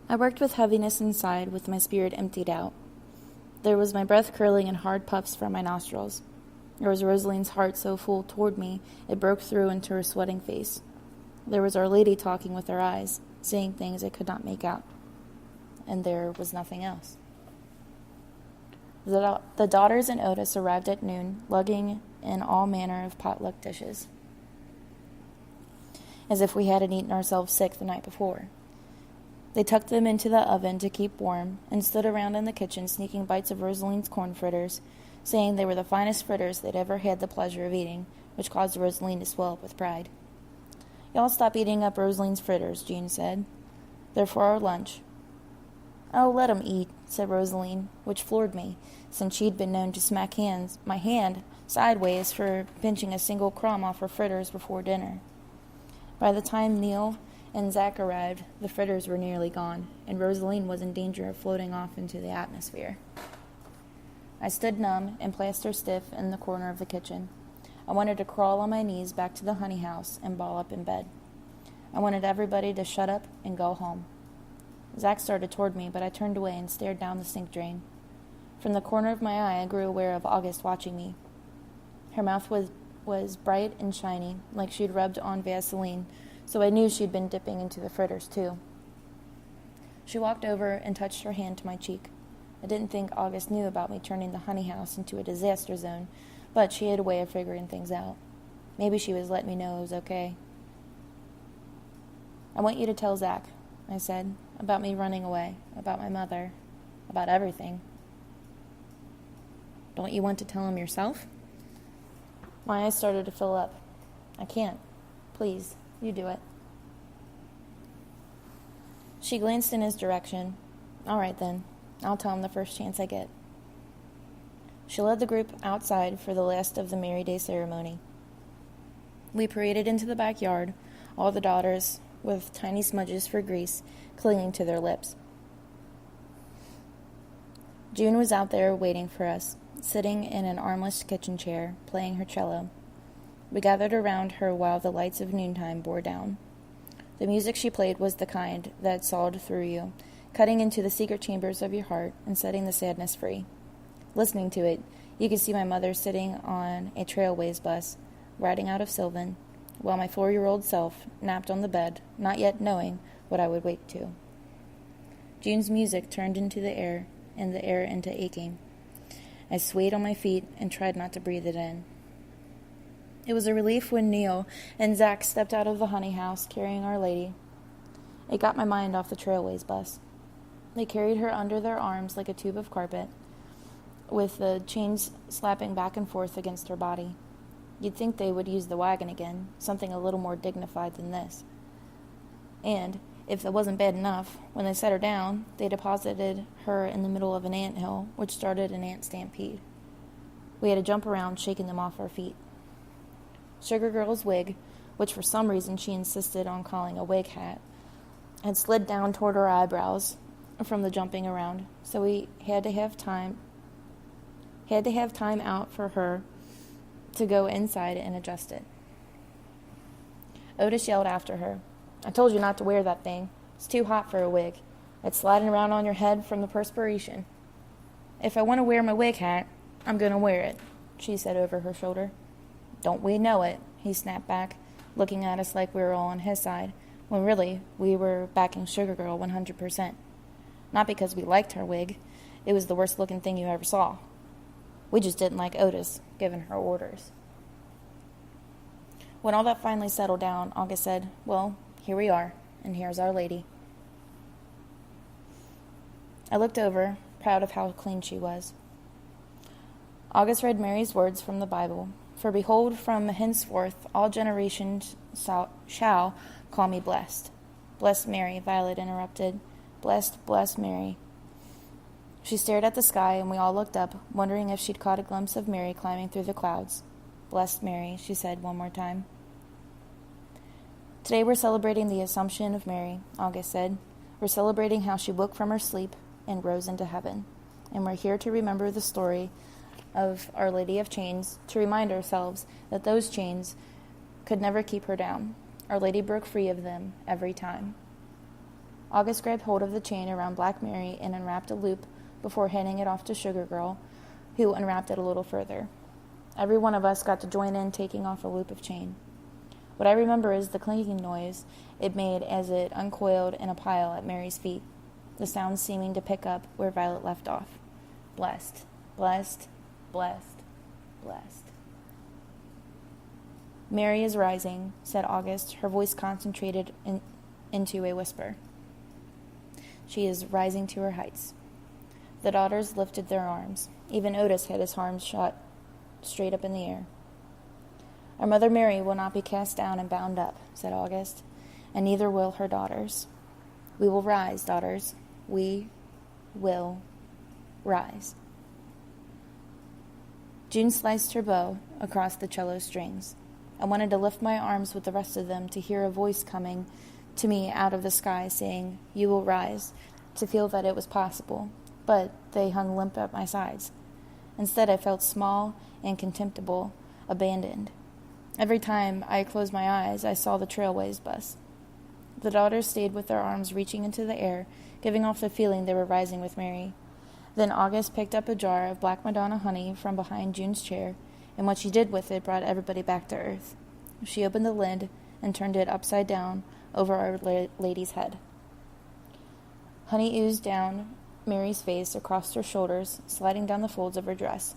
I worked with heaviness inside, with my spirit emptied out. There was my breath curling in hard puffs from my nostrils. There was Rosaline's heart so full toward me, it broke through into her sweating face. There was Our Lady talking with her eyes, saying things I could not make out. And there was nothing else. The daughters and Otis arrived at noon, lugging in all manner of potluck dishes, as if we hadn't eaten ourselves sick the night before. They tucked them into the oven to keep warm and stood around in the kitchen sneaking bites of Rosaline's corn fritters, saying they were the finest fritters they'd ever had the pleasure of eating, which caused Rosaline to swell up with pride. "Y'all stop eating up Rosaline's fritters," June said. "They're for our lunch." "Oh, let 'em eat," said Rosaline, which floored me, since she'd been known to smack my hand sideways for pinching a single crumb off her fritters before dinner. By the time Neil and Zach arrived, the fritters were nearly gone, and Rosaline was in danger of floating off into the atmosphere. I stood numb and plaster stiff in the corner of the kitchen. I wanted to crawl on my knees back to the honey house and ball up in bed. I wanted everybody to shut up and go home. Zach started toward me, but I turned away and stared down the sink drain. From the corner of my eye, I grew aware of August watching me. Her mouth was bright and shiny, like she'd rubbed on Vaseline, so I knew she'd been dipping into the fritters, too. She walked over and touched her hand to my cheek. I didn't think August knew about me turning the honey house into a disaster zone, but she had a way of figuring things out. Maybe she was letting me know it was okay. "I want you to tell Zach," I said, "about me running away, about my mother, about everything." "Don't you want to tell him yourself?" My eyes started to fill up. "I can't. Please, you do it." She glanced in his direction. "All right, then. I'll tell him the first chance I get." She led the group outside for the last of the Mary Day ceremony. We paraded into the backyard, all the daughters with tiny smudges for grease clinging to their lips. June was out there waiting for us, sitting in an armless kitchen chair, playing her cello. We gathered around her while the lights of noontime bore down. The music she played was the kind that sawed through you, cutting into the secret chambers of your heart and setting the sadness free. Listening to it, you could see my mother sitting on a Trailways bus, riding out of Sylvan, while my 4-year-old self napped on the bed, not yet knowing what I would wake to. June's music turned into the air, and the air into aching. I swayed on my feet and tried not to breathe it in. It was a relief when Neil and Zach stepped out of the honey house carrying Our Lady. It got my mind off the Trailways bus. They carried her under their arms like a tube of carpet, with the chains slapping back and forth against her body. You'd think they would use the wagon again, something a little more dignified than this. And, if that wasn't bad enough, when they set her down, they deposited her in the middle of an anthill, which started an ant stampede. We had to jump around, shaking them off our feet. Sugar Girl's wig, which for some reason she insisted on calling a wig hat, had slid down toward her eyebrows from the jumping around, so we had to have time out for her to go inside and adjust it. Otis yelled after her, "I told you not to wear that thing. It's too hot for a wig. It's sliding around on your head from the perspiration." "If I want to wear my wig hat, I'm going to wear it," she said over her shoulder. "Don't we know it?" he snapped back, looking at us like we were all on his side, when really we were backing Sugar Girl 100%. Not because we liked her wig. It was the worst-looking thing you ever saw. We just didn't like Otis giving her orders. When all that finally settled down, August said, "Well, here we are, and here's Our Lady." I looked over, proud of how clean she was. August read Mary's words from the Bible. "For behold, from henceforth all generations shall call me blessed." "Blessed Mary," Violet interrupted. Blessed Mary." She stared at the sky, and we all looked up, wondering if she'd caught a glimpse of Mary climbing through the clouds. "Blessed Mary," she said one more time. "Today we're celebrating the Assumption of Mary," August said. "We're celebrating how she woke from her sleep and rose into heaven. And we're here to remember the story of Our Lady of Chains, to remind ourselves that those chains could never keep her down. Our Lady broke free of them every time." August grabbed hold of the chain around Black Mary and unwrapped a loop before handing it off to Sugar Girl, who unwrapped it a little further. Every one of us got to join in taking off a loop of chain. What I remember is the clinking noise it made as it uncoiled in a pile at Mary's feet, the sound seeming to pick up where Violet left off. Blessed, blessed, blessed, blessed. Mary is rising, said August, her voice concentrated into a whisper. She is rising to her heights. The daughters lifted their arms. Even Otis had his arms shot straight up in the air. Our mother Mary will not be cast down and bound up, said August, and neither will her daughters. We will rise, daughters. We will rise. June sliced her bow across the cello strings. I wanted to lift my arms with the rest of them to hear a voice coming to me out of the sky saying, "You will rise," to feel that it was possible, but they hung limp at my sides. Instead, I felt small and contemptible, abandoned. Every time I closed my eyes, I saw the Trailways bus. The daughters stayed with their arms reaching into the air, giving off the feeling they were rising with Mary. Then August picked up a jar of Black Madonna honey from behind June's chair, and what she did with it brought everybody back to earth. She opened the lid and turned it upside down over Our Lady's head. Honey oozed down Mary's face, across her shoulders, sliding down the folds of her dress.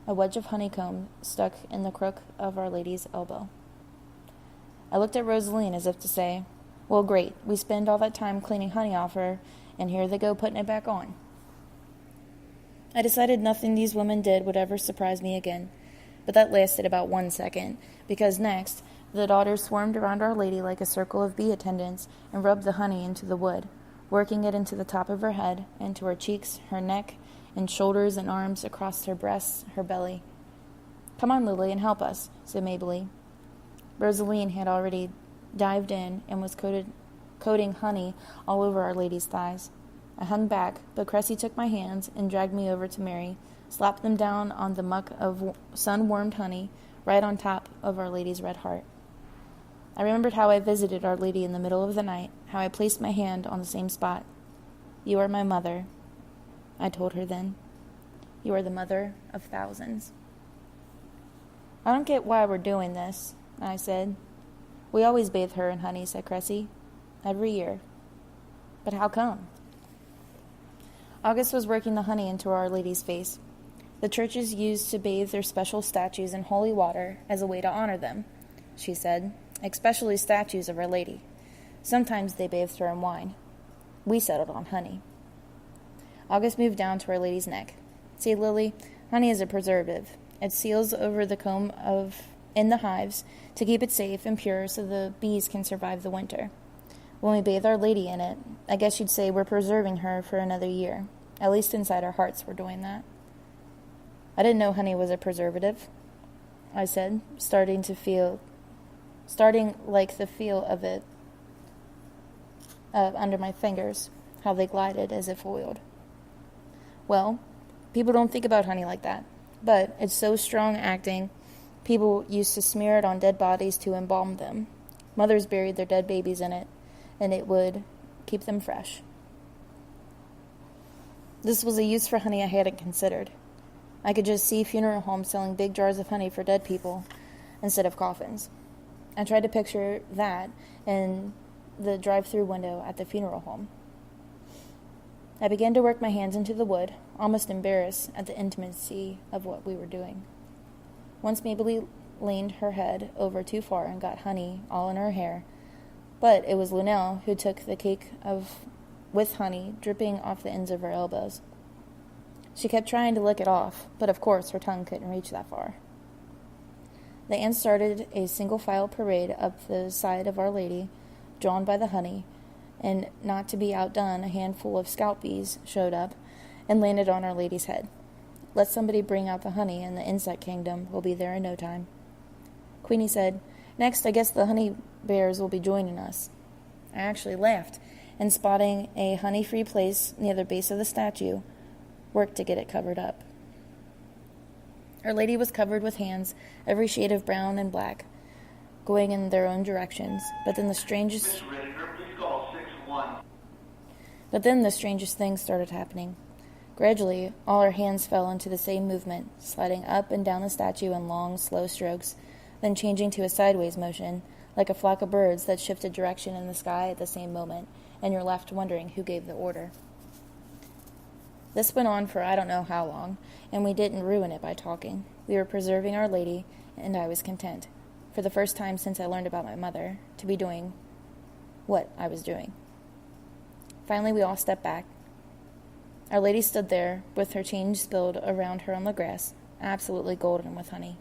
A wedge of honeycomb stuck in the crook of Our Lady's elbow. I looked at Rosaline as if to say, "Well, great, we spend all that time cleaning honey off her, and here they go putting it back on." I decided nothing these women did would ever surprise me again, but that lasted about 1 second, because next, the daughters swarmed around Our Lady like a circle of bee attendants and rubbed the honey into the wood, working it into the top of her head, into her cheeks, her neck, and shoulders and arms, across her breasts, her belly. "Come on, Lily, and help us," said Maybelline. Rosaline had already dived in and was coating honey all over Our Lady's thighs. I hung back, but Cressy took my hands and dragged me over to Mary, slapped them down on the muck of sun-warmed honey, right on top of Our Lady's red heart. I remembered how I visited Our Lady in the middle of the night, how I placed my hand on the same spot. "You are my mother," I told her then. "You are the mother of thousands." "I don't get why we're doing this," I said. "We always bathe her in honey," said Cressy. "Every year." "But how come?" August was working the honey into Our Lady's face. "The churches used to bathe their special statues in holy water as a way to honor them," she said, "especially statues of Our Lady. Sometimes they bathed her in wine. We settled on honey." August moved down to Our Lady's neck. "See, Lily, honey is a preservative. It seals over the comb in the hives to keep it safe and pure so the bees can survive the winter. When we bathe Our Lady in it, I guess you'd say we're preserving her for another year. At least inside our hearts we're doing that." "I didn't know honey was a preservative," I said, starting like the feel of it under my fingers, how they glided as if oiled. "Well, people don't think about honey like that, but it's so strong acting, people used to smear it on dead bodies to embalm them. Mothers buried their dead babies in it, and it would keep them fresh." This was a use for honey I hadn't considered. I could just see funeral homes selling big jars of honey for dead people instead of coffins. I tried to picture that in the drive-through window at the funeral home. I began to work my hands into the wood, almost embarrassed at the intimacy of what we were doing. Once Maybelline leaned her head over too far and got honey all in her hair, but it was Lunel who took the cake with honey dripping off the ends of her elbows. She kept trying to lick it off, but of course her tongue couldn't reach that far. The ants started a single-file parade up the side of Our Lady, drawn by the honey, and not to be outdone, a handful of scout bees showed up and landed on Our Lady's head. Let somebody bring out the honey, and the insect kingdom will be there in no time. Queenie said, "Next, I guess the honey bears will be joining us." I actually laughed, and spotting a honey-free place near the base of the statue, worked to get it covered up. Our Lady was covered with hands, every shade of brown and black, going in their own directions, but then the strangest... Mr. Rader, please call 6-1. But then the strangest thing started happening. Gradually, all our hands fell into the same movement, sliding up and down the statue in long, slow strokes, then changing to a sideways motion, like a flock of birds that shifted direction in the sky at the same moment, and you're left wondering who gave the order. This went on for I don't know how long, and we didn't ruin it by talking. We were preserving Our Lady, and I was content, for the first time since I learned about my mother, to be doing what I was doing. Finally, we all stepped back. Our Lady stood there, with her change spilled around her on the grass, absolutely golden with honey.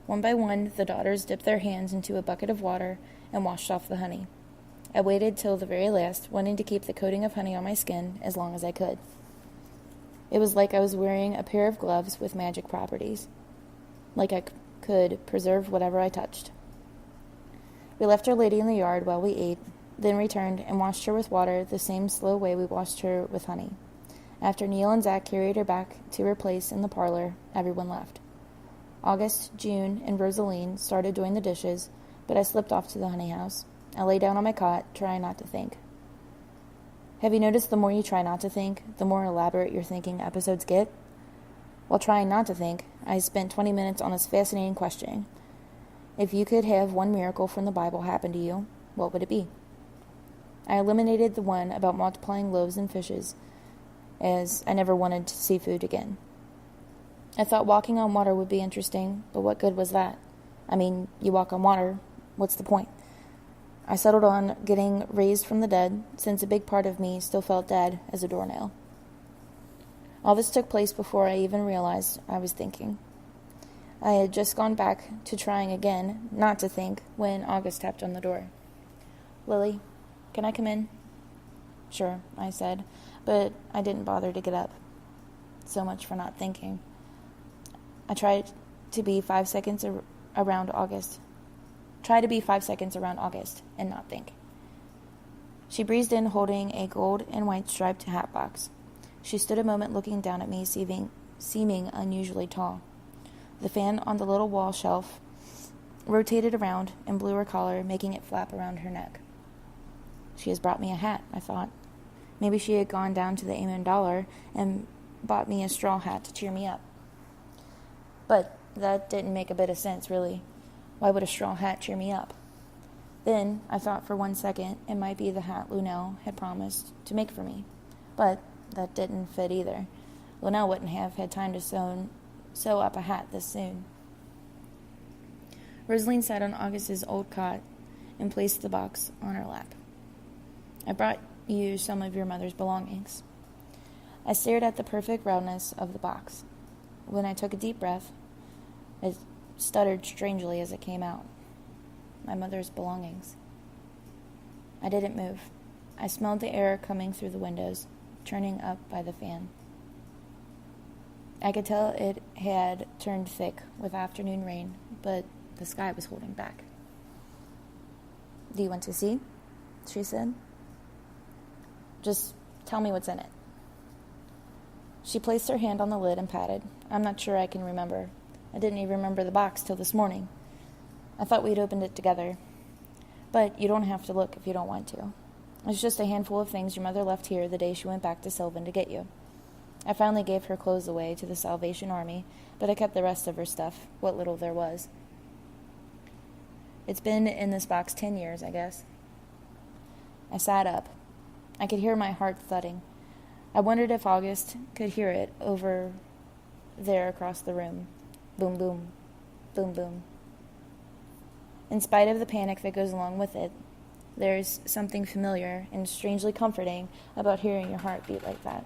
One by one, the daughters dipped their hands into a bucket of water and washed off the honey. I waited till the very last, wanting to keep the coating of honey on my skin as long as I could. It was like I was wearing a pair of gloves with magic properties, like I could preserve whatever I touched. We left Our Lady in the yard while we ate, then returned and washed her with water the same slow way we washed her with honey. After Neil and Zach carried her back to her place in the parlor, everyone left. August, June, and Rosaline started doing the dishes, but I slipped off to the honey house. I lay down on my cot, trying not to think. Have you noticed the more you try not to think, the more elaborate your thinking episodes get? While trying not to think, I spent 20 minutes on this fascinating question. If you could have one miracle from the Bible happen to you, what would it be? I eliminated the one about multiplying loaves and fishes, as I never wanted seafood again. I thought walking on water would be interesting, but what good was that? I mean, you walk on water, what's the point? I settled on getting raised from the dead, since a big part of me still felt dead as a doornail. All this took place before I even realized I was thinking. I had just gone back to trying again not to think when August tapped on the door. "Lily, can I come in?" "Sure," I said, but I didn't bother to get up. So much for not thinking. I tried to be 5 seconds around August. Try to be 5 seconds around August and not think. She breezed in holding a gold and white striped hat box. She stood a moment looking down at me, seeming unusually tall. The fan on the little wall shelf rotated around and blew her collar, making it flap around her neck. She has brought me a hat, I thought. Maybe she had gone down to the Amen Dollar and bought me a straw hat to cheer me up. But that didn't make a bit of sense, really. Why would a straw hat cheer me up? Then I thought for 1 second it might be the hat Lunel had promised to make for me. But that didn't fit either. Lunel wouldn't have had time to sew up a hat this soon. Rosaline sat on August's old cot and placed the box on her lap. "I brought you some of your mother's belongings." I stared at the perfect roundness of the box. When I took a deep breath, it stuttered strangely as it came out. My mother's belongings. I didn't move. I smelled the air coming through the windows, churning up by the fan. I could tell it had turned thick with afternoon rain, but the sky was holding back. "Do you want to see?" she said. "Just tell me what's in it." She placed her hand on the lid and patted. I'm not sure I can remember. I didn't even remember the box till this morning. I thought we'd opened it together. But you don't have to look if you don't want to. It's just a handful of things your mother left here the day she went back to Sylvan to get you. I finally gave her clothes away to the Salvation Army, but I kept the rest of her stuff, what little there was. It's been in this box 10 years, I guess. I sat up. I could hear my heart thudding. I wondered if August could hear it over there across the room. Boom, boom, boom, boom. In spite of the panic that goes along with it, there's something familiar and strangely comforting about hearing your heart beat like that.